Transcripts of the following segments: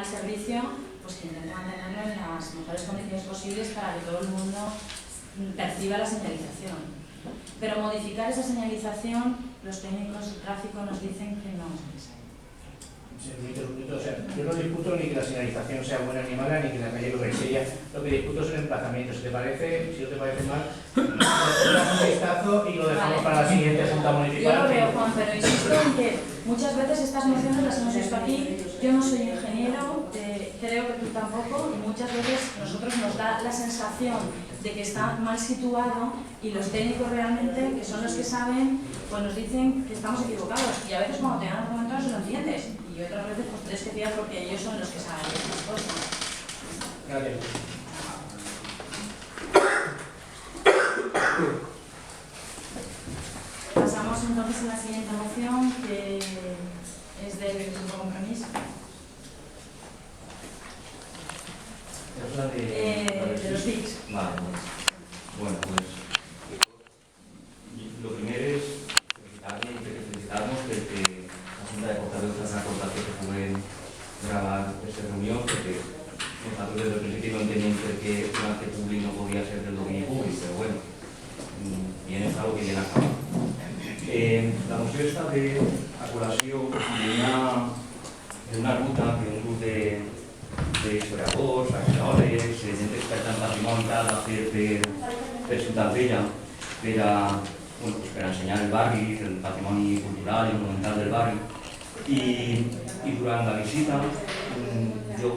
al servicio, pues que intente mantenerlo en las mejores condiciones posibles para que todo el mundo perciba la señalización. Pero modificar esa señalización, los técnicos de tráfico nos dicen que no es necesario. O sea, yo no discuto ni que la señalización sea buena ni mala, ni que la calle lo sea. Lo que discuto es el emplazamiento. Si te parece, si no te parece mal, le damos un vistazo y lo dejamos para la siguiente junta municipal. Yo lo veo, Juan, pero insisto en que muchas veces estas mociones las hemos visto aquí. Yo no soy ingeniero, creo que tú tampoco, y muchas veces nosotros nos da la sensación de que está mal situado y los técnicos realmente, que son los que saben, pues nos dicen que estamos equivocados. Y a veces cuando te dan argumentos lo entiendes. Y otras veces pues tienes que fiar porque ellos son los que saben estas cosas. Gracias. Pasamos entonces a la siguiente moción, que es del Grupo Compromiso. Es la de los VICs. Vale. Bueno, pues lo primero es felicitarnos porque la Junta de Portavoces ha acordado que se pueden grabar esta reunión, porque nosotros desde el principio no entendíamos que un acte público no podía ser del dominio público, pero bueno, bien es algo que viene a acabar. La moció está de colación de una ruta que un grup de historiadors, arqueòlegs, gent experta en patrimoni tal, va fer per Ciutat Vella per ensenyar el barri, el patrimoni cultural i monumental del barri. I durant la visita, jo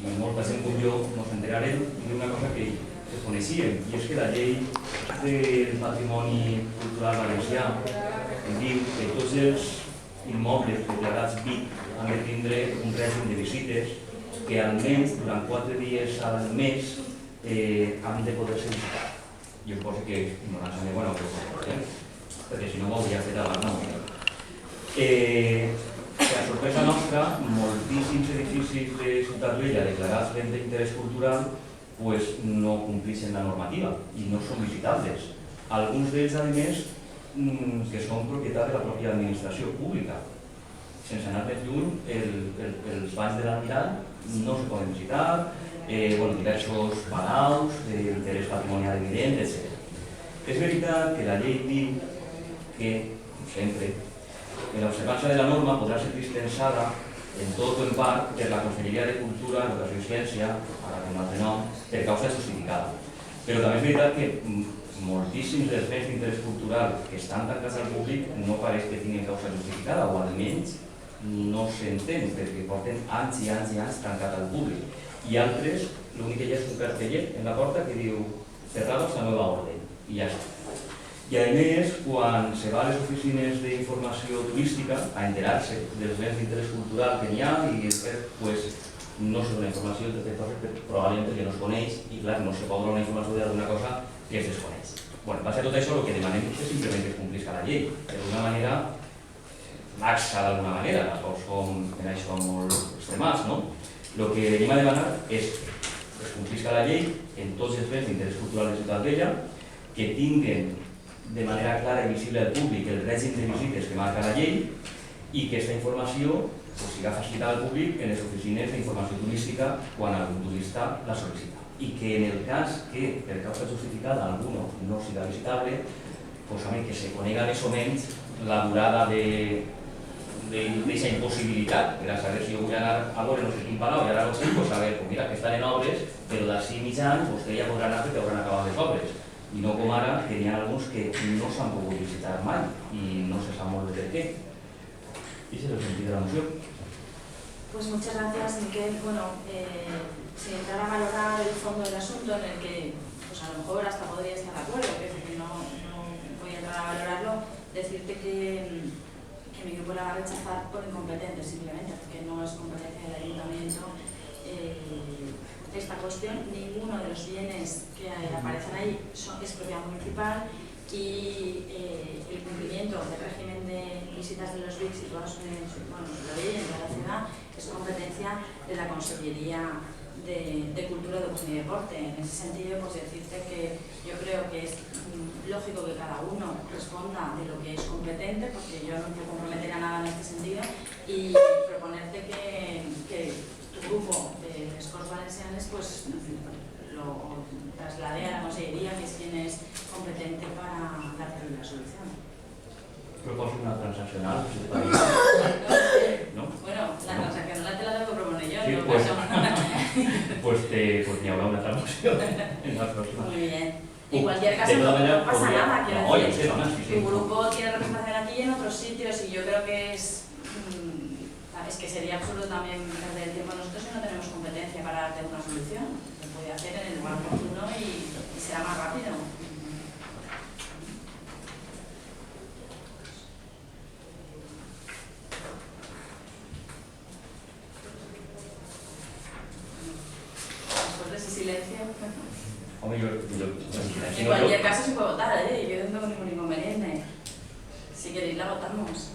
i molta gent com jo ens enterarem d'una cosa que coneixíem, i és que la llei del patrimoni cultural valencià diu que tots els immobles declarats BIC han de tindre un règim de visites que almenys durant 4 dies al mes han de poder ser visitats. Jo poso que és ignorància de bona cosa, perquè si no ho hauria fet abans no. Per a sorpresa nostra, moltíssims edificis de Ciutat Vella declarats béns d'interès cultural no compleixen la normativa i no són visitables. Alguns d'ells, a més, que són propietat de la pròpia administració pública. Sense anar més lluny, els banys de l'Almirall no se poden visitar, diversos palaus d'interès patrimonial evident, etc. És veritat que la llei diu que, com sempre, l'observança de la norma podrà ser dispensada en tot o en part per la Conselleria de Cultura, Educació i Ciència, ara que un altre nom, per causa justificada. Però també és veritat que moltíssims dels béns d'interès cultural que estan tancats al públic no pareix que tinguin causa justificada, o almenys no s'entén, perquè porten anys i anys i anys tancat al públic. I altres, l'únic que hi ha és un cartellet en la porta que diu cerrado hasta nueva orden, i ja està. I a més, quan se va a les oficines d'informació turística a enterar-se dels béns d'interès cultural que n'hi ha i no se dona informació probablement perquè no es coneix i clar, no se pot donar informació d'alguna cosa que es desconeix. Base a tot això, el que demanem és simplement que es complisca la llei, d'una manera laxa d'alguna manera, tampoc som en això molt extremats, no? El que venim a demanar és que es complisca la llei en tots els béns d'interès cultural de Ciutat Vella, que tinguen de manera clara i visible al públic el règim de visites que marca la llei i que aquesta informació sigui facilitada al públic en les oficines d'informació turística quan algun turista la sol·licita. I que en el cas que per causa justificada algú no siga visitable, que se conega més o menys la durada d'aquesta impossibilitat, per a saber si jo vull anar a veure no sé quin palau i ara no sé, saber que estan en obres, però d'ací mig any vostè ja podrà anar perquè hauran acabat les obres. I no com ara, que n'hi ha alguns que no s'han pogut visitar mai i no se sap molt de què. I ese es el sentido de la moción. Pues muchas gracias, Miquel. Sin entrar a valorar el fondo del asunto, en el que a lo mejor hasta podría estar de acuerdo, que no voy a entrar a valorarlo, decirte que mi grupo la va a rechazar por incompetente, simplemente, porque no es competencia del ayuntamiento. Esta cuestión, ninguno de los bienes que aparecen ahí es propiedad municipal y el cumplimiento del régimen de visitas de los VIC situados en la ley, en la ciudad, es competencia de la Consellería de Cultura, Educación y Deporte. En ese sentido, pues decirte que yo creo que es lógico que cada uno responda de lo que es competente, porque yo no me comprometeré a nada en este sentido, y proponerte que tu grupo de les Corts Valencianes pues lo trasladé a la Consellería, que es quien es competente para darte la solución. Proposo una transaccional, si te parece. ¿No? Bueno, la transaccional te la tengo que proponer yo. Sí, no pues, pasa. ni habrá una transacción en la próxima. Muy bien. En cualquier caso, de todas maneras, no pasa nada. Quiero no, decir, yo sé, no, sí, tu grupo tiene representación aquí y en otros sitios, y yo creo que es que sería absurdo también perder el tiempo nosotros si no tenemos competencia para darte una solución. Se puede hacer en el lugar oportuno y será más rápido. Después de ese silencio. Hombre, En cualquier caso se puede votar, yo no tengo ningún inconveniente. Si queréis la votamos.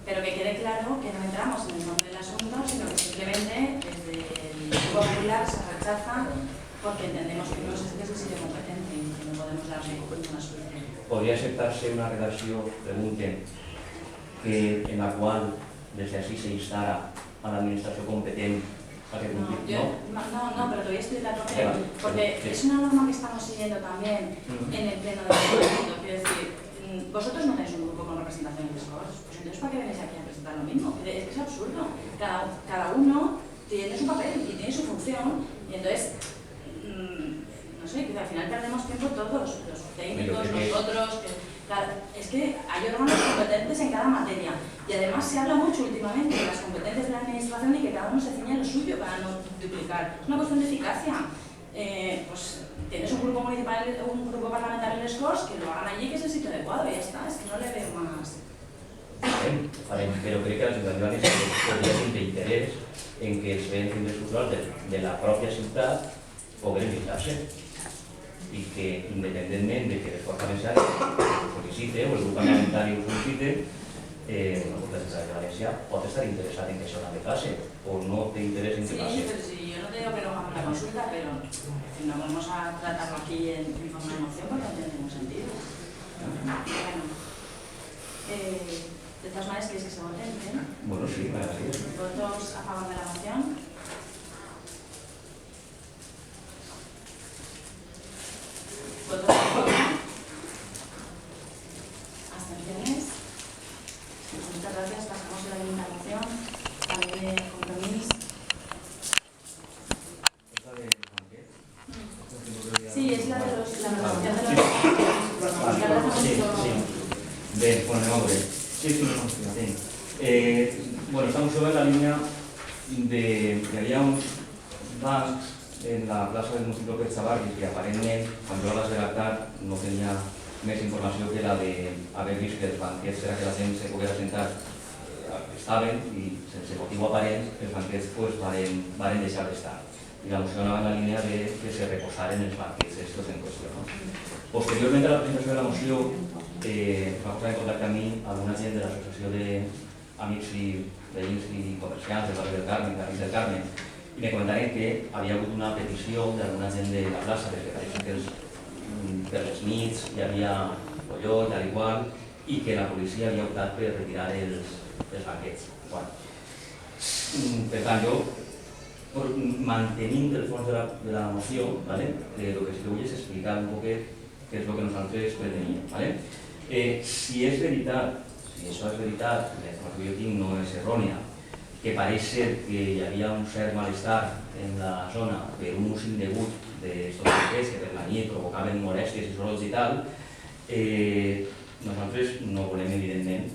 Pero que quede claro que no entramos en el fondo del asunto, sino que simplemente desde el Grupo Popular se rechaza porque entendemos que no es el sitio competente y que no podemos darle una solución. Podría aceptarse una redacción, pregunten, en la cual desde así se instara a la administración competente a que cumplir, no, pero te voy a explicar por qué. Porque es una norma que estamos siguiendo también en el pleno del Parlamento. Quiero decir, vosotros no tenéis un grupo con representación en Discord, pues entonces ¿para qué venís aquí a presentar lo mismo? Es que es absurdo. Cada uno tiene su papel y tiene su función, y entonces, no sé, que al final perdemos tiempo todos, los técnicos, nosotros. Es que hay órganos competentes en cada materia, y además se habla mucho últimamente de las competencias de la administración y que cada uno se ciña lo suyo para no duplicar. Es una cuestión de eficacia. Pues tienes un grupo municipal, un grupo parlamentario en Les Corts, que lo hagan allí, que es el sitio adecuado, y ya está, es que no le veo más. Pero creo que la ciudadanía podría tener interés en que els béns infraestructurals de la pròpia ciutat pogueren limitar-se i que, independentment de que l'Escort Valencià ho sol·licite o el grup parlamentari ho sol·licite, la ciutat de València pot estar interessat en que això no pase o no té interès en que pase. Sí, pero si yo no te digo que no hagamos la consulta, pero si no vamos a tratarlo aquí en forma de moción porque no tiene ningún sentido. Bueno, de todas maneras, ¿queréis que se vote? Bueno, sí, claro, sí. ¿Votos a favor de la moción? ¿Votos en contra? ¿Abstenciones? Muchas gracias. Pasamos a la quinta moción. También de compromiso. Sí, es la de los... La renovación de los... Sí. Bé, bueno, anem a veure. Bueno, estamos sobre la línea de que había uns bancs en la plaça del Músic López Chavarri que aparentment, quan jo les redactat, no tenia més informació que la d'haver vist que els banquets per a que la gent se pogués assentar estaven i sense motiu aparent els banquets van deixar d'estar. I la moció anava en la línia de que se reposaren els banquets estos en qüestió. Posteriorment a la presentació de la moció va posar en contacte amb mi alguna gent de l'associació d'amics i veïns i comerciants del barri del Carme, Carrils del Carme, i me comentaren que havia hagut una petició d'alguna gent de la plaça, perquè pareixen que per les nits hi havia colló, tal i qual, i que la policia havia optat per retirar els banquets. Per tant, jo, mantenint el fons de la moció, el que sí que vull és explicar un poquet què és el que nosaltres preteníem. Si és veritat, si això és veritat, la informació que jo tinc no és errònia, que pareix ser que hi havia un cert malestar en la zona per un ús indegut d'estos banquets que per la nit provocaven molèsties i sorolls i tal, nosaltres no volem, evidentment,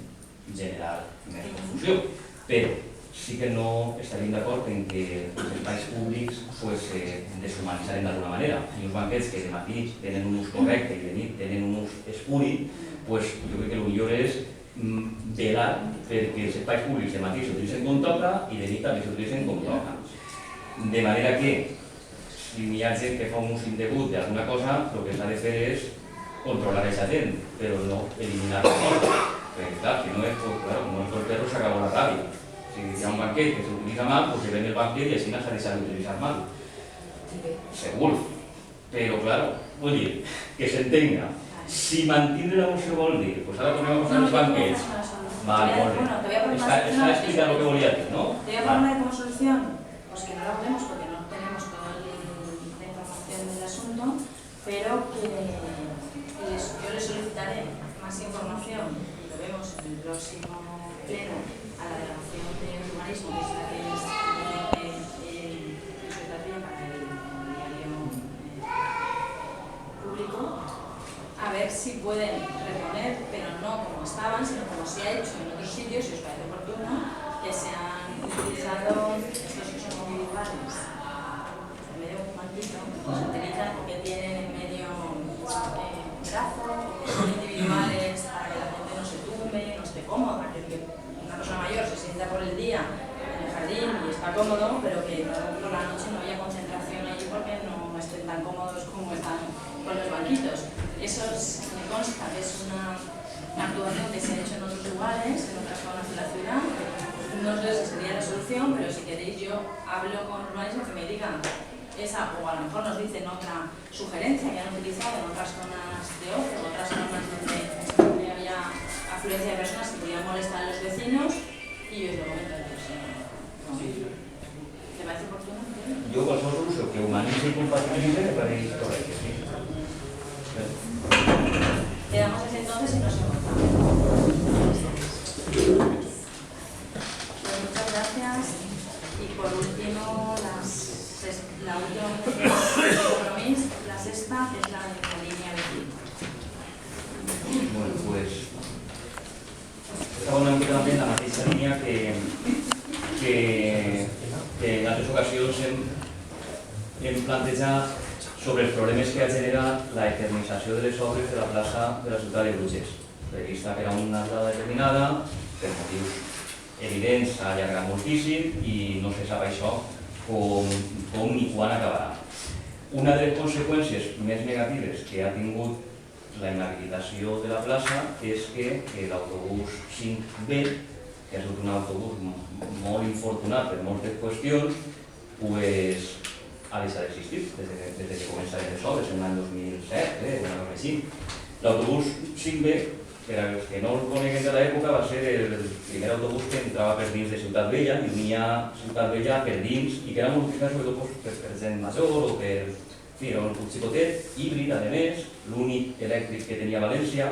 generar més confusió, però sí que no estaríem d'acord en que els espais públics deshumanitzaren d'alguna manera. I uns banquets que de matí tenen un ús correcte i de nit tenen un ús espuri, jo crec que el millor és velar perquè els espais públics de matí s'utilitzen com toca i de nit també s'utilitzen com toca. De manera que, si hi ha gent que fa un ús indegut d'alguna cosa, el que s'ha de fer és controlar aquesta gent, però no eliminar-la tot. Perquè, clar, si no és, com no és el perro, s'acabó la ràbia. Si hi ha un banquet que s'utilitza mal, doncs se ven el banquet i així no s'ha deixat d'utilitzar mal. Segur. Però, clar, vull dir, que s'entenga. Si mantindre la moció vol dir, doncs ara tornem a posar els banquets. Vale, molt bé. Està explicant el que volia dir, ¿no? Te voy a poner como solución, pues que no la votemos porque no tenemos toda la información del asunto, pero que yo le solicitaré más información y lo vemos en el próximo pleno a la delegación de urbanismo, que es la que es para el diario público, a ver si pueden reponer, pero no como estaban, sino como se ha hecho en otros sitios, si os parece oportuno, que se han utilizado estos que son individuales en medio de un mantito, se utilizan porque tienen en medio un brazo, que son individuales para que la gente no se tumbe, no esté cómoda, que una persona mayor se sienta por el día en el jardín y está cómodo, pero que por la noche no haya concentración allí porque no estén tan cómodos como están con los banquitos. Eso me consta que es una actuación que se ha hecho en otros lugares, en otras zonas de la ciudad. No sé si sería la solución, pero si queréis yo hablo con urbanismo que me digan esa, o a lo mejor nos dicen otra sugerencia que han utilizado en otras zonas de ocio, otras zonas donde había afluencia de personas que podían molestar a los vecinos, y yo os lo comento. ¿Te parece oportuno? Yo qualsevol solució que humanice i compatibilice me parece correcte, sí. Quedamos así entonces y nos encontramos. Pues muchas gracias. Y por último, la última compromiso, la sexta, que es la de la línea 25. Bueno, pues estava una mica també en la mateixa línia que en altres ocasions hem plantejat sobre els problemes que ha generat la eternització de les obres de la plaça de la ciutat de Bruges. Prevista per a una data determinada, per motius evidents s'ha allargat moltíssim i no se sap això com ni quan acabarà. Una de les conseqüències més negatives que ha tingut la inhabilitació de la plaça és que l'autobús 5B, que ha sigut un autobús molt infortunat per moltes qüestions, ha deixat d'existir des que començaren les obres en l'any 2007, una cosa així. L'autobús 5B, per als que no el coneguen de l'època, va ser el primer autobús que entrava per dins de Ciutat Vella i unia Ciutat Vella per dins i que era molt utilitzat sobretot per gent major o per... En fi, era un xicotet, híbrid, a més, l'únic elèctric que tenia València.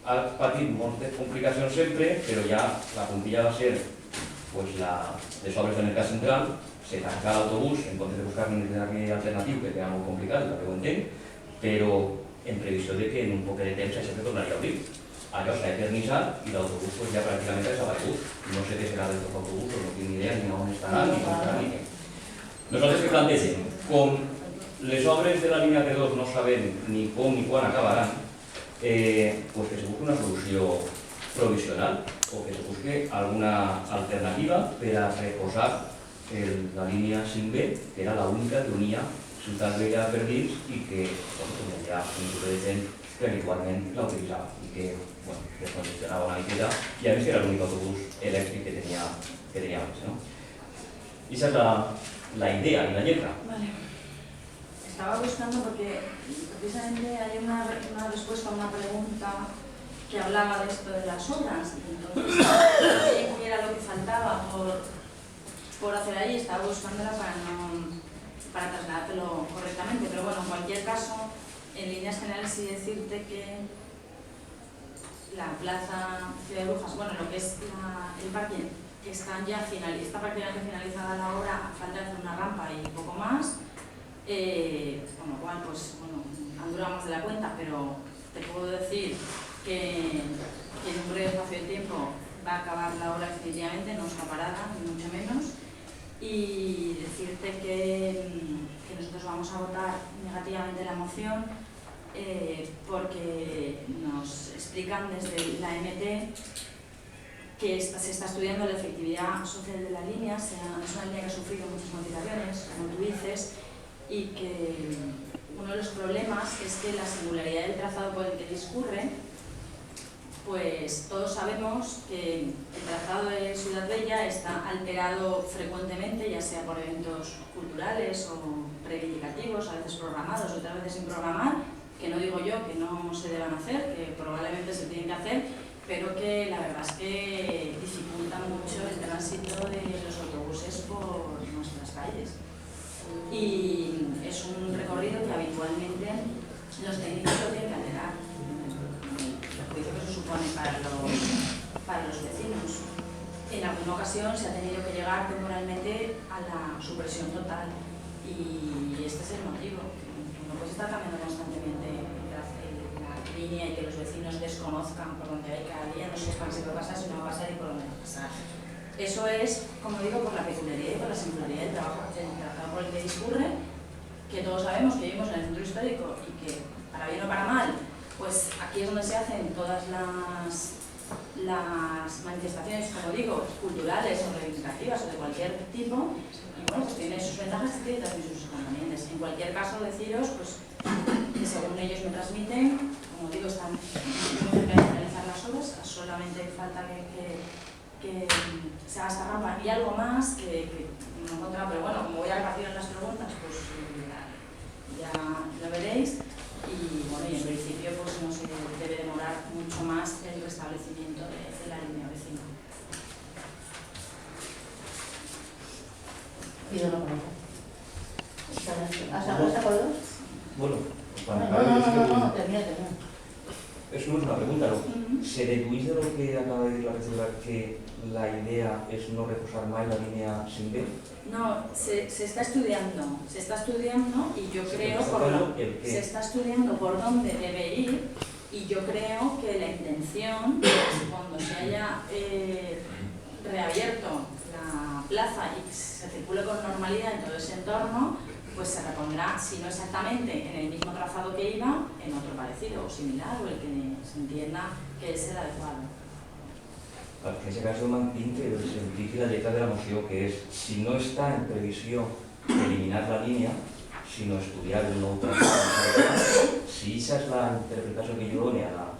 Ha patit moltes complicacions sempre, però ja la puntilla va ser les obres del mercat central, se tancà l'autobús en comptes de buscar un itinerari alternatiu, que era molt complicat, també ho entenc, però en previsió de que en un poc de temps això se tornaria a obrir. Allò s'ha eternitzat i l'autobús ja pràcticament ha desaparegut. No sé què serà d'aquest autobús, no tinc ni idea ni on estarà, ni com estarà, ni què. Nosaltres què plantegem? Com les obres de la línia T2 no sabem ni com ni quan acabaran, que se busqui una solució provisional o que se busqui alguna alternativa per a reposar la línia 5B, que era l'única que unia Ciutat Vella per dins i que hi ha un grup de gent que habitualment la utilitzava i que descongestionava una miqueta i a més era l'únic autobús elèctric que tenia abans. I aquesta és la idea i la lletra. Estaba buscando porque precisamente hay una respuesta a una pregunta que hablaba de esto de las obras. Entonces, qué era lo que faltaba por hacer ahí, estaba buscándola para trasladártelo correctamente. Pero bueno, en cualquier caso, en líneas generales sí decirte que la plaza Ciudad de Brujas, bueno, lo que es el parque, está prácticamente finalizada la obra, a falta de hacer una rampa y poco más. Con lo cual, pues bueno, han durado más de la cuenta, pero te puedo decir que en un breve espacio de tiempo va a acabar la obra definitivamente, no está parada, ni mucho menos. Y decirte que nosotros vamos a votar negativamente la moción porque nos explican desde la MT que se está estudiando la efectividad social de la línea, es una línea que ha sufrido muchas modificaciones, como tú dices, y que uno de los problemas es que la singularidad del trazado por el que discurre, pues todos sabemos que el trazado de Ciutat Vella está alterado frecuentemente, ya sea por eventos culturales o reivindicativos, a veces programados, otras veces sin programar, que no digo yo que no se deban hacer, que probablemente se tienen que hacer, pero que la verdad es que dificultan mucho el tránsito de los autobuses por nuestras Y es un recorrido que habitualmente los técnicos lo tienen que alterar, el perjuicio que eso supone para los vecinos. En alguna ocasión se ha tenido que llegar temporalmente a la supresión total y este es el motivo. No puede estar cambiando constantemente la línea y que los vecinos desconozcan por dónde hay cada día, no sepan si va a pasar, si no va a pasar y por dónde va a pasar. Eso es, como digo, por la peculiaridad y por la singularidad del trabajo por el que discurre, que todos sabemos que vivimos en el centro histórico y que, para bien o para mal, pues aquí es donde se hacen todas las manifestaciones, como digo, culturales o reivindicativas o de cualquier tipo, y bueno, pues tiene sus ventajas y tiene también sus inconvenientes. En cualquier caso, deciros pues, que según ellos me transmiten, como digo, están muy cerca de finalizar las obras, solamente falta que se haga esta rampa y algo más que no he encontrado, pero bueno, como voy a repartir en las preguntas, pues ya lo veréis. Y bueno, y en principio pues no se debe demorar mucho más el restablecimiento de la línea vecina. Pido la palabra. ¿Has de acuerdo? Bueno, para No, termina. Eso no es una pregunta, ¿no? ¿Se deduís de lo que acaba de decir la regidora que la idea es no reforzar más la línea sin B? No, se está estudiando y yo creo se está estudiando por dónde debe ir y yo creo que la intención es cuando se haya reabierto la plaza y se circule con normalidad en todo ese entorno, pues se repondrá, si no exactamente en el mismo trazado que iba, en otro parecido o similar o el que se entienda que es el adecuado. En ese caso mantinc el sentit i la lletra de la moció, que és, si no està en previsió eliminar la línia, sinó estudiar un nou trazado, si esa és la interpretació que jo doni a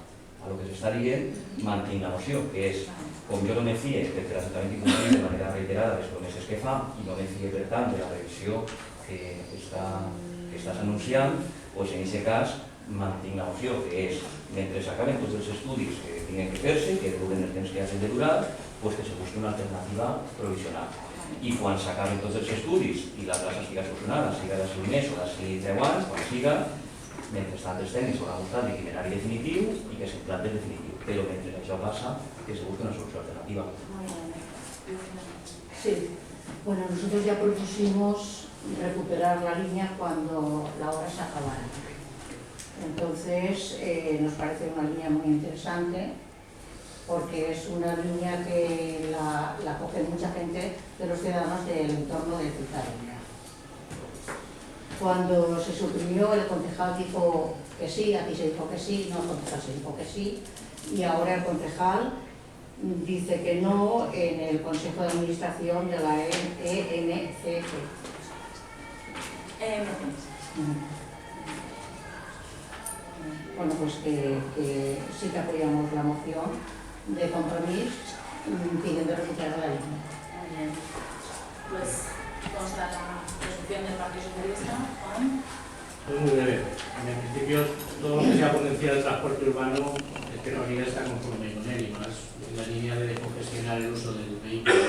lo que s'està dient, mantinc la moció, que és, com jo no me fie de que l'Ajuntament incomplís de manera reiterada les promeses que fa i no me fie, per tant, de la revisió que estàs anunciant, doncs en aquest cas mantinc la moció, que és, mentre s'acaben tots els estudis que tinguin que fer-se, que duren el temps que hagin de durar, pues que se busqui una alternativa provisional. I quan s'acaben tots els estudis i la plaça estiga solucionada, siga de 6 mesos o de 10 anys, quan siga, mentrestant els tècnics hauran buscat l'itinerari definitiu i que s'implante el definitiu. Però mentre això passa, que se busque una solució alternativa. Sí, bueno, nosotros ya propusimos recuperar la línea cuando la obra se acabara. Entonces, nos parece una línea muy interesante porque es una línea que la coge mucha gente de los ciudadanos del entorno de Ciutadella. Cuando se suprimió, el concejal dijo que sí, aquí se dijo que sí, no, el concejal se dijo que sí, y ahora el concejal dice que no en el Consejo de Administración de la EMCC. Bueno, pues que sí que apoyamos la moción de compromiso pidiendo recuperar la línea. Muy bien. Pues consta la posición del Partido Socialista. Juan. Pues muy breve. En principio, todo lo que sea potenciar el transporte urbano, es que la unidad está conforme con él y más en la línea de descongestionar el uso del vehículo